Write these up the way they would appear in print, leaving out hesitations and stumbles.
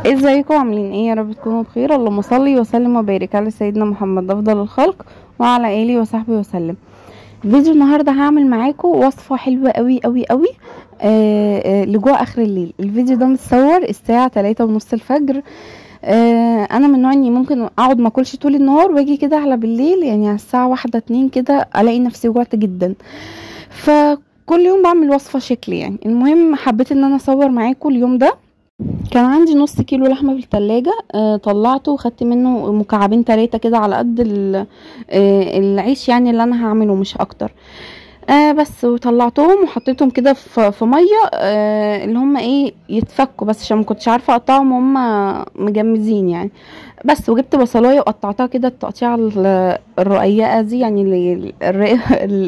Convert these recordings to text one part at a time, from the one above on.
ازيكم عاملين ايه؟ يا رب تكونوا بخير. اللهم صل وسلم وبارك على سيدنا محمد افضل الخلق وعلى اله وصحبه وسلم. فيديو النهارده هعمل معاكم وصفه حلوه قوي قوي قوي لجوع اخر الليل. الفيديو ده متصور الساعه 3:30 الفجر. انا من نوع اني ممكن اقعد ما اكلش طول النهار واجي كده على بالليل، يعني على الساعه 1 2 كده الاقي نفسي جوعت جدا، فكل يوم بعمل وصفه شكل. يعني المهم حبيت ان انا اصور معاكم اليوم ده. كان عندي نص كيلو لحمه في التلاجة، طلعته وخدت منه مكعبين 3 كده على قد العيش يعني اللي انا هعمله مش اكتر. بس وطلعتهم وحطيتهم كده في ميه، اللي هم ايه يتفكوا، بس عشان ما كنتش عارفه اقطعهم هم مجمدين يعني. بس وجبت بصلايه وقطعتها كده التقطيعه الرقيقه دي، يعني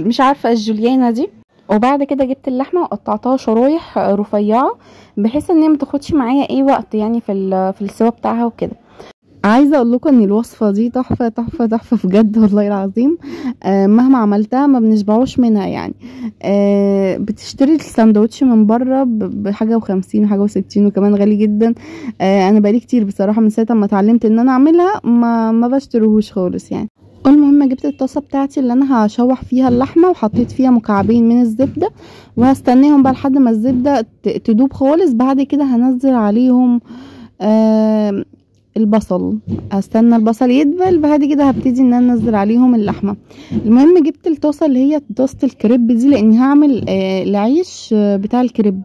مش عارفه الجوليانه دي. وبعد كده جبت اللحمه وقطعتها شرايح رفيعه، بحيث ان هي ما تاخدش معايا ايه وقت يعني في السوا بتاعها وكده. عايزه اقول لكم ان الوصفه دي تحفه تحفه تحفه بجد والله العظيم. مهما عملتها ما بنشبعوش منها يعني. بتشتري الساندوتش من بره بحاجه و50 وحاجه و60 وكمان غالي جدا. انا بقالي كتير بصراحه من ساعه ما اتعلمت ان انا اعملها ما بشتريهوش خالص يعني. المهم جبت الطاسه بتاعتي اللي انا هشوح فيها اللحمه وحطيت فيها مكعبين من الزبده، وهستناهم بقى لحد ما الزبده تدوب خالص. بعد كده هنزل عليهم البصل، استنى البصل يدبل، بعد كده هبتدي ان انا انزل عليهم اللحمه. المهم جبت الطاسه اللي هي طاسه الكريب دي، لاني هعمل العيش بتاع الكريب.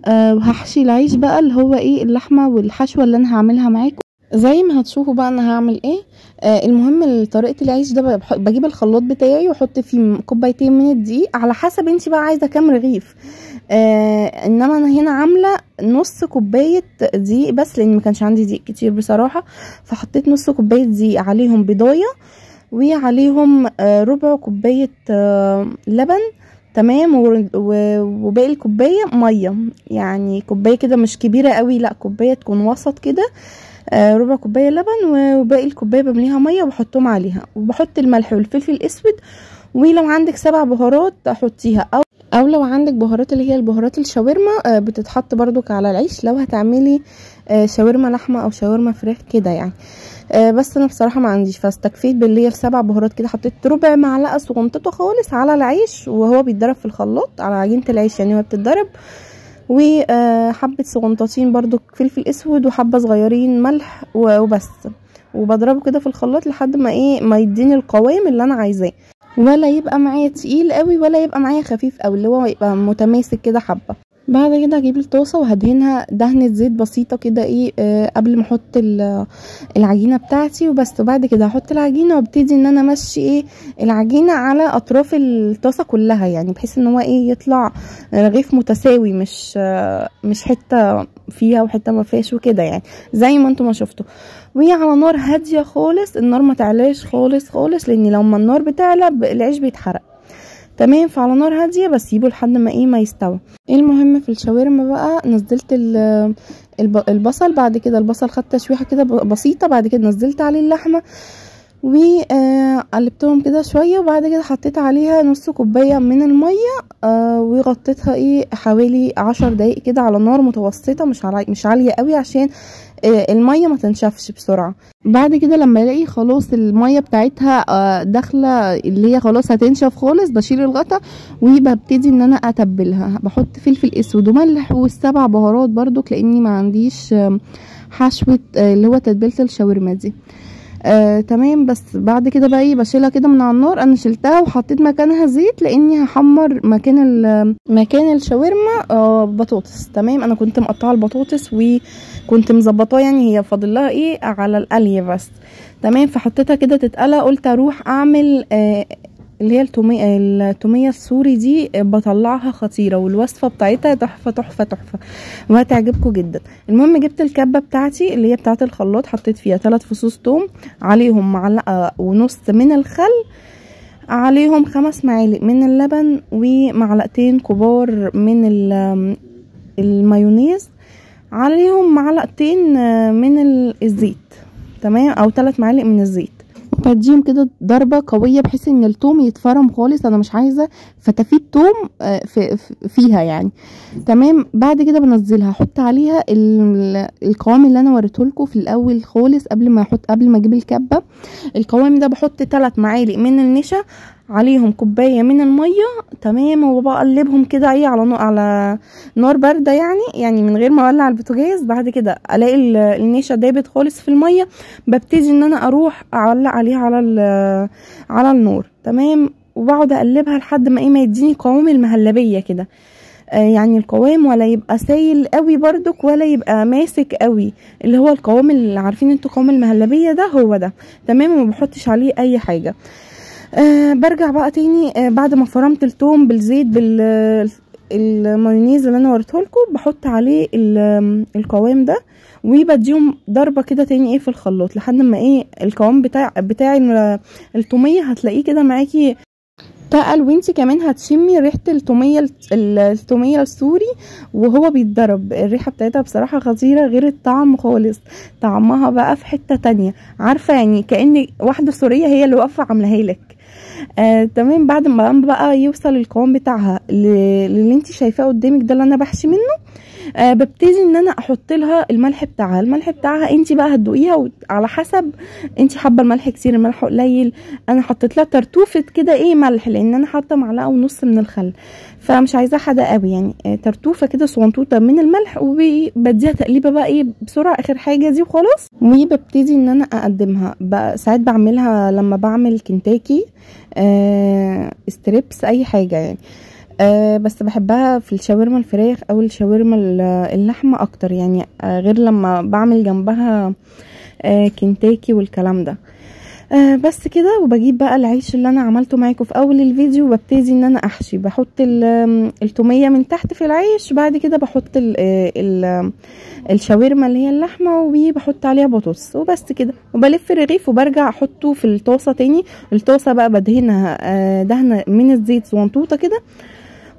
وهحشي العيش بقى اللي هو ايه اللحمه والحشوه اللي انا هعملها معاكم زي ما هتشوفوا بقى انا هعمل ايه. المهم طريقه العيش ده بجيب الخلاط بتاعي واحط فيه كوبايتين من الدقيق، على حسب انتي بقى عايزه كام رغيف. انما انا هنا عامله نص كوبايه دقيق بس، لان ما كانش عندي دقيق كتير بصراحه، فحطيت نص كوبايه دقيق، عليهم بيضايه وعليهم ربع كوبايه لبن. تمام. وباقي الكوبايه ميه، يعني كوبايه كده مش كبيره قوي، لا كوبايه تكون وسط كده. ربع كوبايه لبن وباقي الكوبايه بمليها ميه وبحطهم عليها، وبحط الملح والفلفل الاسود، ولو عندك 7 بهارات حطيها، او لو عندك بهارات اللي هي البهارات الشاورما بتتحط برضك على العيش لو هتعملي شاورما لحمه او شاورما فراخ كده يعني. بس انا بصراحه ما عنديش، فاستكفيت باللي هي ال7 بهارات كده. حطيت ربع معلقه صغنطته خالص على العيش وهو بيتضرب في الخلاط، على عجينه العيش يعني وهي بتتضرب، وحبه صغنطتين برضو فلفل اسود، وحبه صغيرين ملح وبس. وبضربه كده في الخلاط لحد ما ما يديني القوام اللي انا عايزاه، ولا يبقى معايا تقيل قوي ولا يبقى معايا خفيف قوي، اللي هو يبقى متماسك كده حبه. بعد كده هجيب الطاسه وهدهنها دهنه زيت بسيطه كده قبل ما احط العجينه بتاعتي وبس. وبعد كده هحط العجينه وابتدي ان انا امشي العجينه على اطراف الطاسه كلها، يعني بحيث ان هو يطلع رغيف متساوي، مش حته فيها وحته ما فيهاش وكده، يعني زي ما انتم ما شفتوا. وهي على نار هاديه خالص، النار ما تعلاش خالص خالص، لان لما النار بتعلى العيش بيتحرق. تمام. فعلى نار هاديه بس، سيبه لحد ما يستوي. المهم في الشاورما بقى نزلت البصل. بعد كده البصل خد تشويحه كده بسيطه، بعد كده نزلت عليه اللحمه وقلبتهم كده شويه، وبعد كده حطيت عليها نص كوبايه من الميه، وغطيتها حوالي 10 دقايق كده على نار متوسطه، مش عاليه قوي، عشان الميه ما تنشفش بسرعه. بعد كده لما الاقي خلاص الميه بتاعتها داخله اللي هي خلاص هتنشف خالص، بشيل الغطا وببتدي ان انا اتبلها. بحط فلفل اسود وملح و7 بهارات برضو، لاني ما عنديش حشوه اللي هو تتبيله الشاورما دي. تمام. بس بعد كده بقى بشيلها كده من على النار. انا شلتها وحطيت مكانها زيت، لاني هحمر مكان الشاورما بطاطس. تمام. انا كنت مقطعه البطاطس وكنت مظبطاه، يعني هي فاضل لها على القليه بس. تمام. فحطيتها كده تتقلى، قلت اروح اعمل اللي هي التوميه السوري دي، بطلعها خطيره، والوصفه بتاعتها تحفه تحفه تحفه وهتعجبكم جدا. المهم جبت الكبه بتاعتي اللي هي بتاعه الخلاط، حطيت فيها 3 فصوص توم، عليهم معلقه ونص من الخل، عليهم 5 معالق من اللبن، ومعلقتين كبار من المايونيز، عليهم معلقتين من الزيت. تمام. او 3 معالق من الزيت. بديهم كده ضربه قويه بحيث ان التوم يتفرم خالص، انا مش عايزه فتافيت توم فيها يعني. تمام. بعد كده بنزلها، احط عليها القوام اللي انا وريته لكم في الاول خالص قبل ما اجيب الكبه. القوام ده بحط 3 معالق من النشا عليهم كوبايه من الميه. تمام. وبقلبهم كده ايه على نار بارده يعني من غير ما اولع البوتاجاز. بعد كده الاقي النشا دابت خالص في الميه، ببتدي ان انا اروح اعلق عليها على النار. تمام. وبقعد اقلبها لحد ما يديني قوام المهلبيه كده. يعني القوام ولا يبقى سايل قوي بردك ولا يبقى ماسك قوي، اللي هو القوام اللي عارفين انتوا قوام المهلبيه ده هو ده. تمام. وما بحطش عليه اي حاجه. برجع بقى تاني بعد ما فرمت التوم بالزيت المايونيز اللي انا وريته لكم، بحط عليه القوام ده وبديهم ضربه كده تاني في الخلاط لحد ما القوام بتاع التوميه هتلاقيه كده معاكي تقل، وانتي كمان هتشمي ريحه التوميه السوري وهو بيتضرب. الريحه بتاعتها بصراحه خطيره غير الطعم خالص، طعمها بقى في حته تانية، عارفه يعني كأن واحده سوريه هي اللي واقفه عاملاها لك. تمام. بعد ما بقى يوصل القوام بتاعها اللي انتي شايفاه قدامك ده اللي انا بحشي منه، ببتدي ان انا احط لها الملح بتاعها انتي بقى هتدوقيها على حسب انتي حابه الملح كتير الملح قليل. انا حطيت لها ترتوفه كده ملح، لان انا حاطه 1.5 معلقة من الخل، فمش عايزاها حادقه قوي يعني. ترتوفه كده صغنطوطه من الملح، وبديها تقليبه بقى بسرعه اخر حاجه دي وخلاص. وببتدي ان انا اقدمها بقى. ساعات بعملها لما بعمل كنتاكي ستريبس اي حاجه يعني. بس بحبها في الشاورما الفراخ او الشاورما اللحمه اكتر يعني، غير لما بعمل جنبها كنتاكي والكلام ده. بس كده. وبجيب بقى العيش اللي انا عملته معاكم في اول الفيديو، وببتدي ان انا احشي. بحط التوميه من تحت في العيش، بعد كده بحط الشاورما اللي هي اللحمه، وبحط عليها بطاطس وبس كده. وبلف الرغيف وبرجع احطه في الطاسه تاني. الطاسه بقى بدهنها دهنه من الزيت صغنطوطه كده،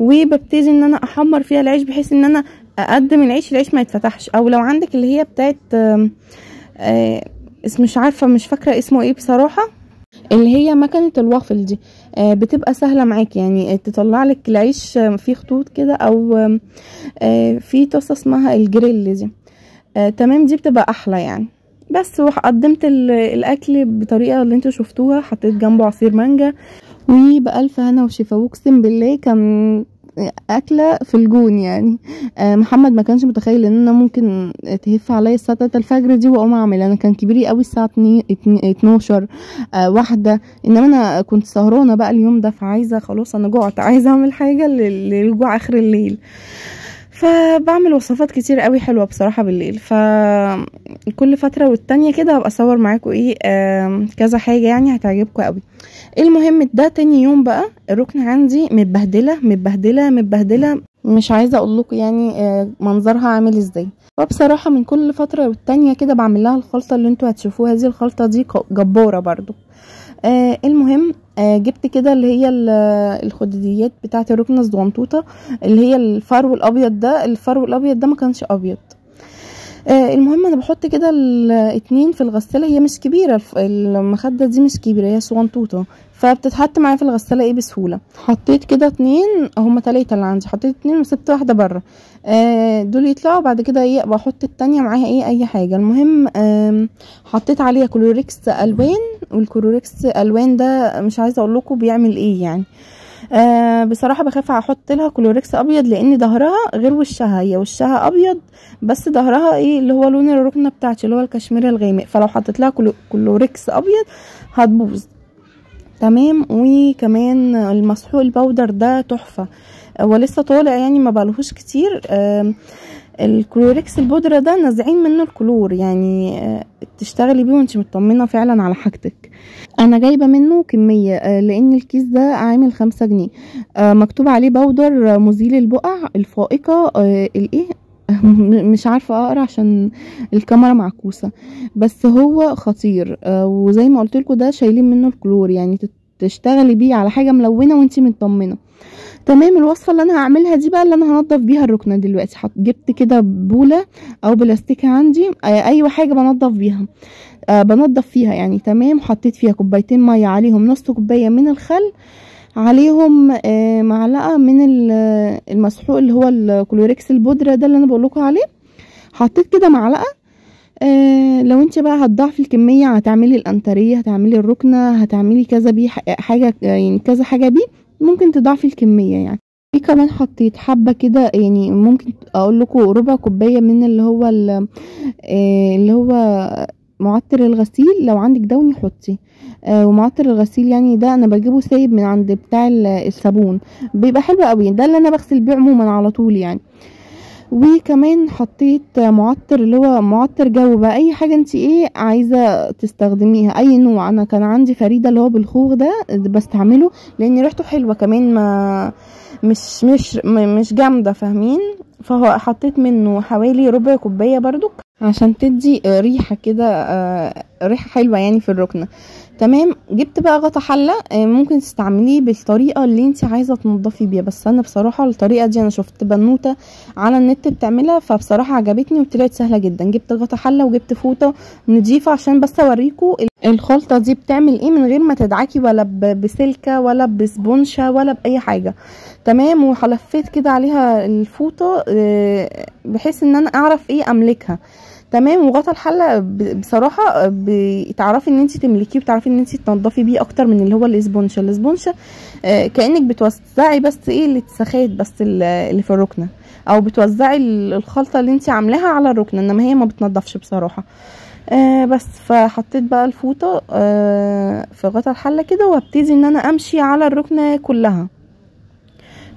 وببتدي ان انا احمر فيها العيش بحيث ان انا اقدم العيش ما يتفتحش. او لو عندك اللي هي بتاعت مش عارفه مش فاكره اسمه ايه بصراحه، اللي هي مكنه الوافل دي، بتبقى سهله معاك يعني تطلع لك العيش فيه خطوط كده. او في طاسه اسمها الجريل دي. تمام. دي بتبقى احلى يعني. بس وقدمت الاكل بطريقه اللي انتوا شفتوها، حطيت جنبه عصير مانجا وبألف هنا وشفا. واقسم بالله كان اكله في الجون يعني. محمد ما كانش متخيل ان انا ممكن تهف عليا الساعه 3 الفجر دي واقوم اعمل. انا كان كبيري قوي الساعه 12 1. انما انا كنت سهرانه بقى اليوم ده، فعايزه خلاص انا جوعت، عايزه اعمل حاجه للجوع اخر الليل. فبعمل وصفات كتير قوي حلوه بصراحه بالليل. فكل فتره والتانيه كده هبقى اصور معاكم كذا حاجه يعني هتعجبكم قوي. المهم ده تاني يوم بقى الركنه عندي متبهدله، مش عايزه اقول لكم يعني منظرها عامل ازاي. وبصراحه من كل فتره والتانيه كده بعمل لها الخلطه اللي انتوا هتشوفوها دي. الخلطه دي جباره برضو. المهم جبت كده اللي هي الخدديات بتاعه الركنه الصغنطوطه اللي هي الفرو الابيض ده ما كانش ابيض. المهم انا بحط كده 2 في الغساله. هي مش كبيره المخده دي، مش كبيره، هي صغنطوطه، فبتتحط معايا في الغساله بسهوله. حطيت كده 2، هما 3 اللي عندي. حطيت 2 وسبت واحده بره. دول يطلعوا بعد كده بحط التانية معاها اي حاجه. المهم حطيت عليها كلوريكس الوان، والكلوريكس الوان ده مش عايزه اقول لكم بيعمل ايه يعني. بصراحه بخاف احط لها كلوريكس ابيض لان ظهرها غير وشها. هي وشها ابيض بس ظهرها اللي هو لون الركنه بتاعتي اللي هو الكشمير الغامق، فلو حطيت لها كلوريكس ابيض هتبوظ. تمام. وكمان المسحوق البودر ده تحفه، ولسه طالع يعني ما بقالهوش كتير. الكلوريكس البودرة ده نازعين منه الكلور يعني، تشتغلي بيه وانت مطمنه فعلا على حاجتك. انا جايبه منه كميه لان الكيس ده عامل 5 جنيه. مكتوب عليه بودر مزيل البقع الفائقه مش عارفه اقرا عشان الكاميرا معكوسه، بس هو خطير. وزي ما قلت لكم ده شايلين منه الكلور يعني تشتغلي بيه على حاجه ملونه وانت مطمنه. تمام. الوصفه اللي انا هعملها دي بقى اللي انا هنضف بيها الركنه دلوقتي. جبت كده بوله او بلاستيكه عندي، اي حاجه بنضف بيها، بنضف فيها يعني. تمام. حطيت فيها كوبايتين ميه، عليهم نص كوبايه من الخل، عليهم معلقه من المسحوق اللي هو الكلوريكس البودره ده اللي انا بقول لكم عليه. حطيت كده معلقه. لو انت بقى هتضاعفي الكميه، هتعملي الانتريه، هتعملي الركنه، هتعملي كذا بيه حاجه يعني، كذا حاجه بيه، ممكن تضاعفي الكميه يعني. في كمان حطيت حبه كده يعني، ممكن اقول لكم ربع كوبايه من اللي هو معطر الغسيل. لو عندك دوني حطي. ومعطر الغسيل يعني ده انا بجيبه سايب من عند بتاع الصابون، بيبقى حلو قوي. ده اللي انا بغسل بيه عموما على طول يعني. وكمان حطيت معطر اللي هو معطر جو بقى، اي حاجه انت عايزه تستخدميها، اي نوع. انا كان عندي فريده اللي هو بالخوخ ده بستعمله لان ريحته حلوه كمان، ما مش جامده، فاهمين؟ فهو حطيت منه حوالي ربع كوبايه برضو عشان تدي ريحه كده، ريحه حلوه يعني في الركنه. تمام. جبت بقى غطا حله، ممكن تستعمليه بالطريقه اللي انت عايزه تنضفي بيها، بس انا بصراحه الطريقه دي انا شفت بنوته على النت بتعملها، فبصراحه عجبتني وطلعت سهله جدا. جبت غطا حله وجبت فوطه نضيفه عشان بس اوريكم الخلطه دي بتعمل ايه من غير ما تدعكي ولا بسلكه ولا بسبونشه ولا باي حاجه. تمام. وحلفيت كده عليها الفوطه بحيث ان انا اعرف املكها. تمام. وغطا الحله بصراحه بتعرفي ان انت تملكيه، وتعرفي ان انت تنضفي بيه اكتر من اللي هو الاسبونشه كانك بتوزعي بس الاتساخات بس اللي في الركنه، او بتوزعي الخلطه اللي انت عاملاها على الركنه، انما هي ما بتنضفش بصراحه. بس فحطيت بقى الفوطه في غطا الحله كده، وابتدي ان انا امشي على الركنه كلها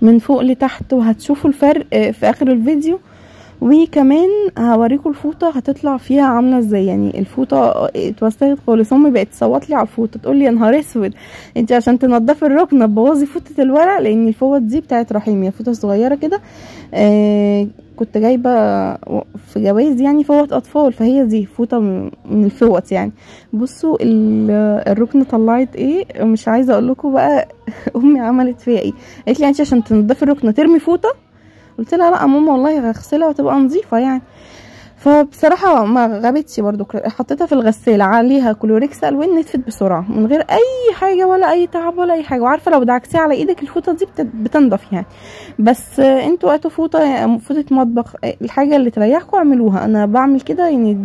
من فوق لتحت، وهتشوفوا الفرق في اخر الفيديو. وكمان هوريكم الفوطه هتطلع فيها عامله ازاي. يعني الفوطه اتوسخت خالص، امي بقت تصوت لي على الفوطه، تقول لي يا نهار اسود انت عشان تنضفي الركنه تبوظي فوطه الورق، لان الفوط دي بتاعت رحيم، هي فوطه صغيره كده. كنت جايبه في جواز يعني فوط اطفال، فهي دي فوطه من الفوط يعني. بصوا الركنه طلعت مش عايزه اقول لكم بقى امي عملت فيها قالت لي انت عشان تنضفي الركنه ترمي فوطه؟ قلت لها لا ماما والله هغسلها وتبقى نظيفه يعني. فبصراحه ما غابتش برضو، حطيتها في الغساله عليها كلوريكس الوان، نتفت بسرعه من غير اي حاجه ولا اي تعب ولا اي حاجه. وعارفه لو دعكتيها على ايدك الفوطه دي بتنضف يعني. بس انتوا هاتوا فوطه مطبخ، الحاجه اللي تريحكم اعملوها. انا بعمل كده يعني،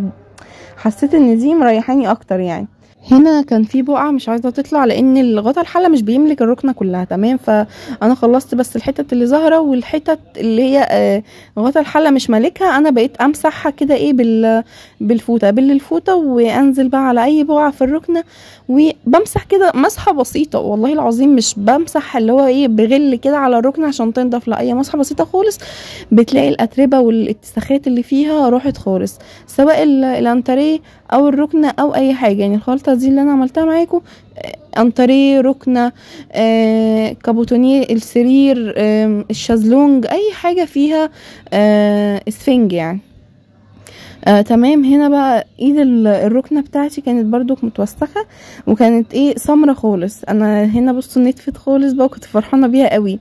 حسيت ان دي مريحاني اكتر يعني. هنا كان في بقعه مش عايزه تطلع لان الغطا الحله مش بيملك الركنه كلها. تمام. فانا خلصت بس الحتت اللي ظاهره، والحتت اللي هي غطا الحله مش مالكها انا بقيت امسحها كده بالفوطه، الفوطه، وانزل بقى على اي بقعه في الركنه وبمسح كده مسحه بسيطه، والله العظيم مش بمسح اللي هو بغل كده على الركنه عشان تنضف، لا هي مسحه بسيطه خالص. بتلاقي الاتربه والاتساخات اللي فيها راحت خالص، سواء الانتريه او الركنه او اي حاجه. يعني الخلطه دي اللي انا عملتها معاكم، انتريه، ركنه، كابوتونيه، السرير، الشازلونج، اي حاجه فيها اسفنج يعني. تمام. هنا بقى ايد الركنه بتاعتي كانت برضو متوسخه، وكانت سمرة خالص. انا هنا بصوا نتفت خالص بقى، كنت فرحانه بيها قوي.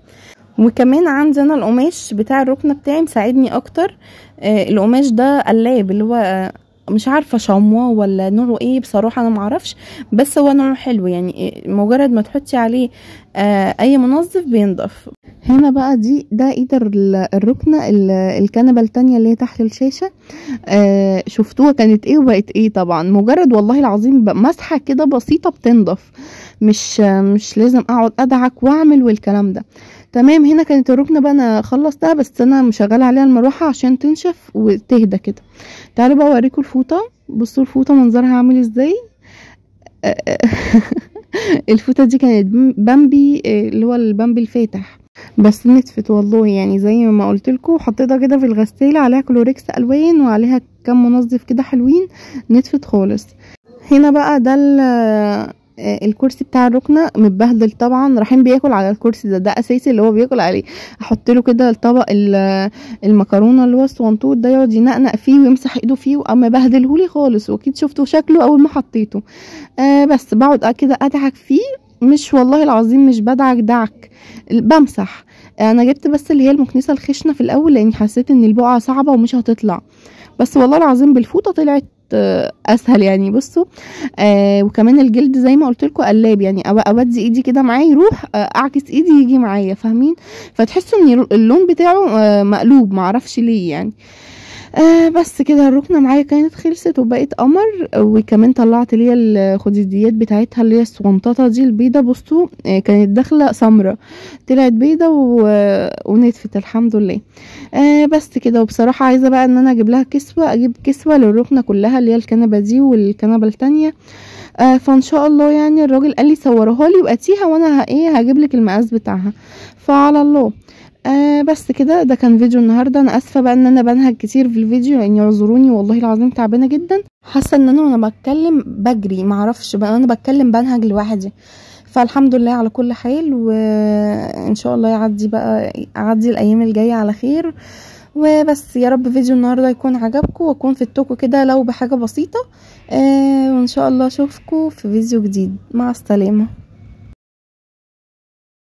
وكمان عندي انا القماش بتاع الركنه بتاعي مساعدني اكتر. القماش ده قلاب، اللي هو مش عارفه شمواه ولا نوعه بصراحه انا معرفش، بس هو نوعه حلو يعني، مجرد ما تحطي عليه اي منظف بينضف. هنا بقى ده ايد الركنه الكنبه التانية اللي هي تحت الشاشه. شفتوها كانت وبقت طبعا مجرد والله العظيم مسحه كده بسيطه بتنضف، مش لازم اقعد ادعك واعمل والكلام ده. تمام. هنا كانت الركنه بقى انا خلصتها، بس انا مشغله عليها المروحه عشان تنشف وتهدى كده. تعالوا بقى اوريكم الفوطه. بصوا الفوطه منظرها عامل ازاي. الفوطه دي كانت بامبي، اللي هو البامبي الفاتح، بس نتفت والله يعني زي ما قلت لكم. حطيتها كده في الغساله عليها كلوريكس الوان وعليها كام منظف كده حلوين، نتفت خالص. هنا بقى ده الكرسي بتاع الركنه متبهدل طبعا، رايحين بياكل على الكرسي ده اساسي اللي هو بياكل عليه. احط له كده الطبق المكرونه اللي هو الصوانطوط ده، يقعد ينقنق فيه ويمسح ايده فيه، واما بهدلهولي خالص، واكيد شفتوا شكله اول ما حطيته. بس بقعد كده ادعك فيه مش والله العظيم مش بدعك دعك، بمسح. انا جبت بس اللي هي المكنسه الخشنه في الاول لاني حسيت ان البقعه صعبه ومش هتطلع، بس والله العظيم بالفوطه طلعت اسهل يعني. بصوا وكمان الجلد زي ما قلت لكم قلاب، يعني اودي ايدي كده معاه يروح، اعكس ايدي يجي معايا، فاهمين؟ فتحسوا ان اللون بتاعه مقلوب، معرفش ليه يعني. بس كده الركنه معايا كانت خلصت وبقت قمر. وكمان طلعت اللي هي الخديديات بتاعتها اللي هي الصغنططه دي البيضه. بصوا كانت داخله سمره، طلعت بيضه ونتفت الحمد لله. بس كده. وبصراحه عايزه بقى ان انا اجيب لها كسوه، اجيب كسوه للركنه كلها اللي هي الكنبه دي والكنبه التانية. فان شاء الله يعني الراجل قال لي صورها لي واتيها وانا هجيب لك المقاس بتاعها، فعلى الله. بس كده، ده كان فيديو النهارده. انا اسفه بقى ان انا بنهج كتير في الفيديو، لاني اعذروني والله العظيم تعبانه جدا، حاسه ان انا وانا بتكلم بجري، معرفش بقى انا بتكلم بنهج لوحدي. فالحمد لله على كل حال، وان شاء الله اعدي الايام الجايه على خير. وبس يا رب فيديو النهارده يكون عجبكم واكون فدتكم كده لو بحاجه بسيطه. وان شاء الله اشوفكم في فيديو جديد. مع السلامه.